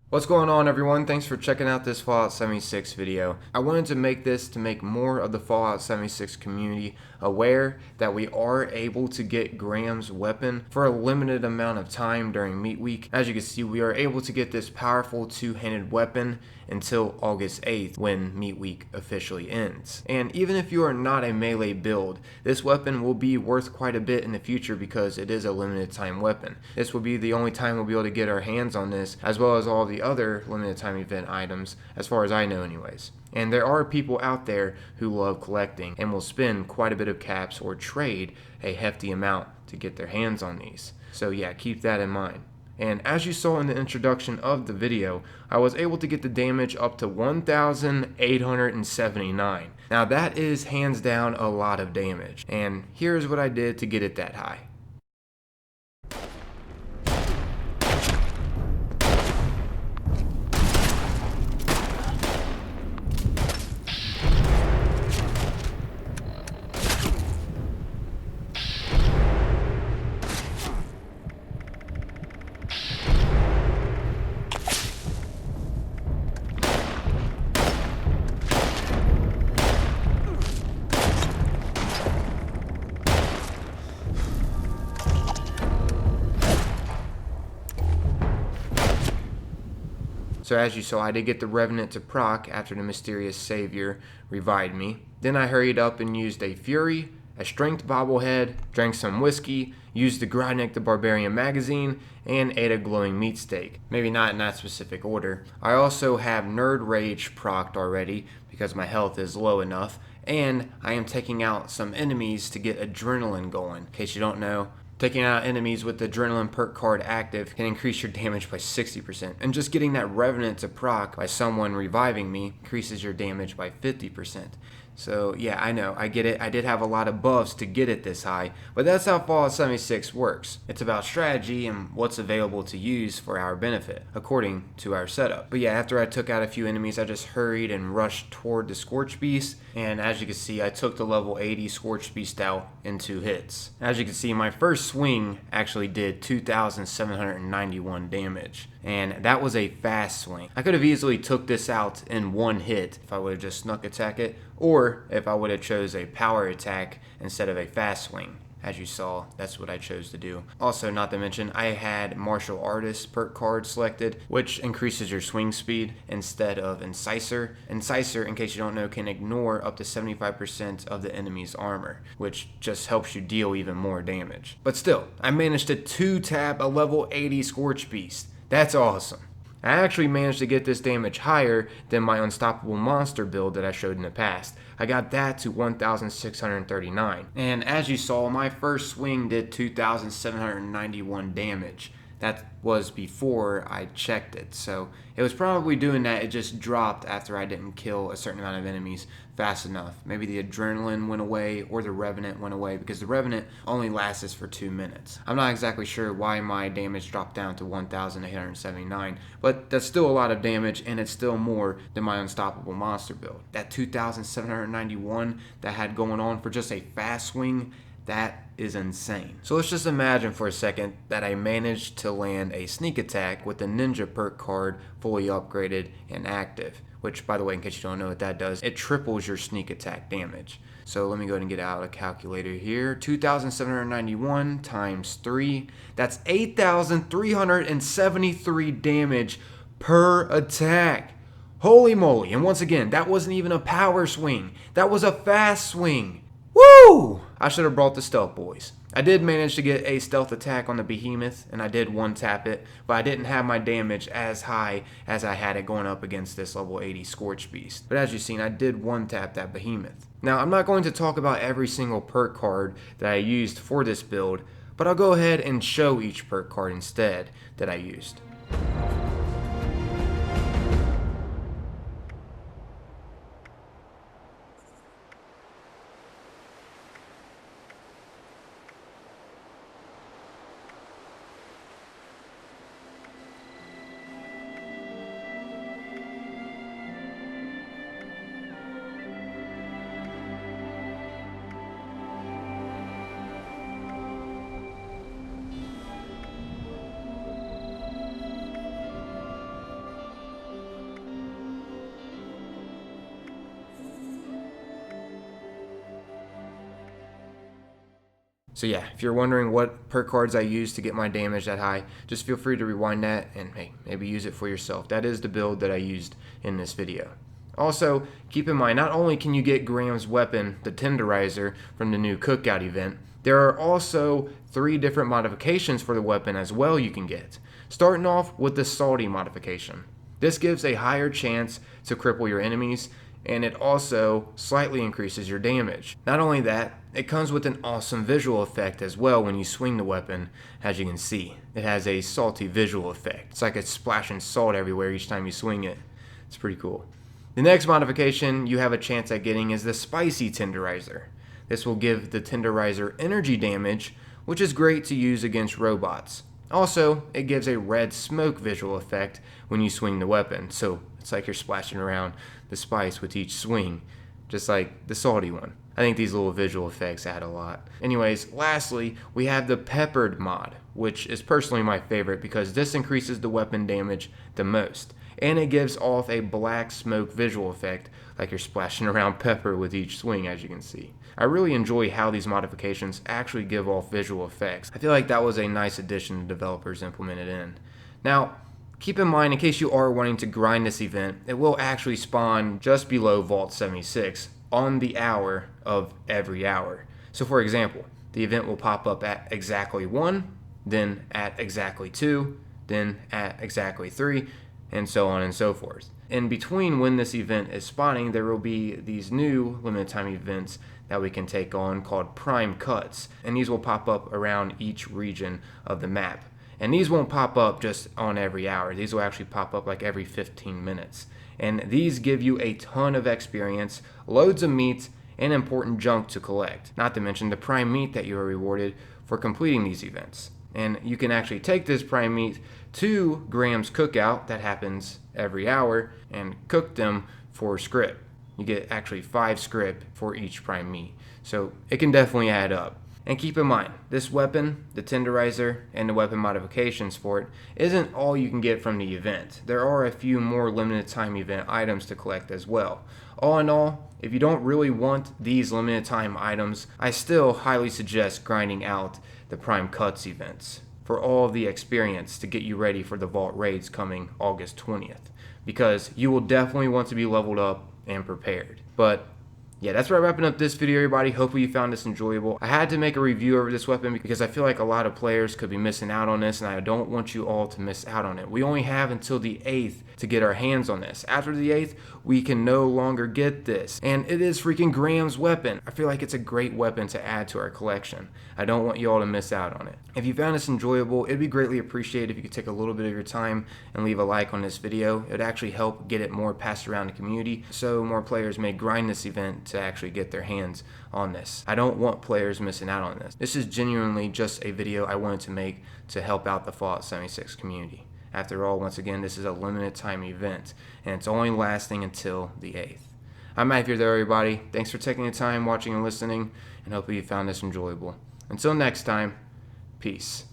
What's going on, everyone? Thanks for checking out this Fallout 76 video. I wanted to make this to make more of the Fallout 76 community aware that we are able to get Graham's weapon for a limited amount of time during Meat Week. As you can see, we are able to get this powerful two-handed weapon until August 8th when Meat Week officially ends. And even if you are not a melee build, this weapon will be worth quite a bit in the future because it is a limited time weapon. This will be the only time we'll be able to get our hands on this, as well as all the other limited time event items, as far as I know anyways. And there are people out there who love collecting and will spend quite a bit of caps or trade a hefty amount to get their hands on these. So yeah, keep that in mind. And as you saw in the introduction of the video, I was able to get the damage up to 1,879. Now that is hands down a lot of damage. And here's what I did to get it that high. So as you saw, I did get the Revenant to proc after the mysterious savior revived me. Then I hurried up and used a Fury, a Strength bobblehead, drank some whiskey, used the Grahm the Barbarian magazine, and ate a glowing meat steak. Maybe not in that specific order. I also have Nerd Rage procced already because my health is low enough, and I am taking out some enemies to get adrenaline going. In case you don't know, taking out enemies with the Adrenaline perk card active can increase your damage by 60%. And just getting that Revenant to proc by someone reviving me increases your damage by 50%. So yeah, I know, I get it. I did have a lot of buffs to get it this high, but that's how Fallout 76 works. It's about strategy and what's available to use for our benefit, according to our setup. But yeah, after I took out a few enemies, I just hurried and rushed toward the Scorch Beast, and as you can see, I took the level 80 Scorch Beast out in 2 hits. As you can see, my first swing actually did 2,791 damage, and that was a fast swing. I could have easily took this out in 1 hit if I would have just snuck attack it, or if I would have chose a power attack instead of a fast swing. As you saw, that's what I chose to do. Also, not to mention, I had Martial Artist perk card selected, which increases your swing speed instead of Incisor. Incisor, in case you don't know, can ignore up to 75% of the enemy's armor, which just helps you deal even more damage. But still, I managed to 2-tap a level 80 Scorch Beast. That's awesome. I actually managed to get this damage higher than my Unstoppable Monster build that I showed in the past. I got that to 1,639. And as you saw, my first swing did 2,791 damage. That was before I checked it, so it was probably doing that. It just dropped after I didn't kill a certain amount of enemies fast enough. Maybe the adrenaline went away or the Revenant went away, because the Revenant only lasts for 2 minutes. I'm not exactly sure why my damage dropped down to 1,879, but that's still a lot of damage, and it's still more than my Unstoppable Monster build. That 2,791 that I had going on for just a fast swing, that is insane. So let's just imagine for a second that I managed to land a sneak attack with the Ninja perk card fully upgraded and active. Which, by the way, in case you don't know what that does, it triples your sneak attack damage. So let me go ahead and get out a calculator here. 2,791 times 3. That's 8,373 damage per attack. Holy moly. And once again, that wasn't even a power swing. That was a fast swing. Woo! I should have brought the stealth boys. I did manage to get a stealth attack on the behemoth, and I did 1-tap it, but I didn't have my damage as high as I had it going up against this level 80 Scorch Beast. But as you've seen, I did 1-tap that behemoth. Now, I'm not going to talk about every single perk card that I used for this build, but I'll go ahead and show each perk card instead that I used. So yeah, if you're wondering what perk cards I use to get my damage that high, just feel free to rewind that and hey, maybe use it for yourself. That is the build that I used in this video. Also, keep in mind, not only can you get Graham's weapon, the Tenderizer, from the new Cookout event, there are also 3 different modifications for the weapon as well you can get. Starting off with the Salty modification. This gives a higher chance to cripple your enemies, and it also slightly increases your damage. Not only that, it comes with an awesome visual effect as well when you swing the weapon. As you can see, it has a salty visual effect. It's like it's splashing salt everywhere each time you swing it. It's pretty cool. The next modification you have a chance at getting is the Spicy Tenderizer. This will give the Tenderizer energy damage, which is great to use against robots. Also, it gives a red smoke visual effect when you swing the weapon, so it's like you're splashing around the spice with each swing, just like the salty one. I think these little visual effects add a lot. Anyways, lastly, we have the Peppered mod, which is personally my favorite because this increases the weapon damage the most, and it gives off a black smoke visual effect like you're splashing around pepper with each swing, as you can see. I really enjoy how these modifications actually give off visual effects. I feel like that was a nice addition the developers implemented in. Now, keep in mind, in case you are wanting to grind this event, it will actually spawn just below Vault 76 on the hour of every hour. So for example, the event will pop up at exactly 1, then at exactly 2, then at exactly 3, and so on and so forth. In between when this event is spawning, there will be these new limited time events that we can take on called Prime Cuts, and these will pop up around each region of the map. And these won't pop up just on every hour. These will actually pop up like every 15 minutes. And these give you a ton of experience, loads of meat, and important junk to collect. Not to mention the prime meat that you are rewarded for completing these events. And you can actually take this prime meat to Graham's cookout that happens every hour and cook them for script. You get actually 5 script for each prime meat. So it can definitely add up. And keep in mind, this weapon, the Tenderizer, and the weapon modifications for it isn't all you can get from the event. There are a few more limited time event items to collect as well. All in all, if you don't really want these limited time items, I still highly suggest grinding out the Prime Cuts events for all of the experience to get you ready for the Vault raids coming August 20th. Because you will definitely want to be leveled up and prepared. But yeah, that's wrapping up this video, everybody. Hopefully you found this enjoyable. I had to make a review over this weapon because I feel like a lot of players could be missing out on this, and I don't want you all to miss out on it. We only have until the 8th to get our hands on this. After the 8th, we can no longer get this. And it is freaking Graham's weapon. I feel like it's a great weapon to add to our collection. I don't want you all to miss out on it. If you found this enjoyable, it'd be greatly appreciated if you could take a little bit of your time and leave a like on this video. It would actually help get it more passed around the community so more players may grind this event to actually get their hands on this. I don't want players missing out on this. This is genuinely just a video I wanted to make to help out the Fallout 76 community. After all, once again, this is a limited time event, and it's only lasting until the 8th. I'm out of here, everybody. Thanks for taking the time watching and listening, and hopefully you found this enjoyable. Until next time, peace.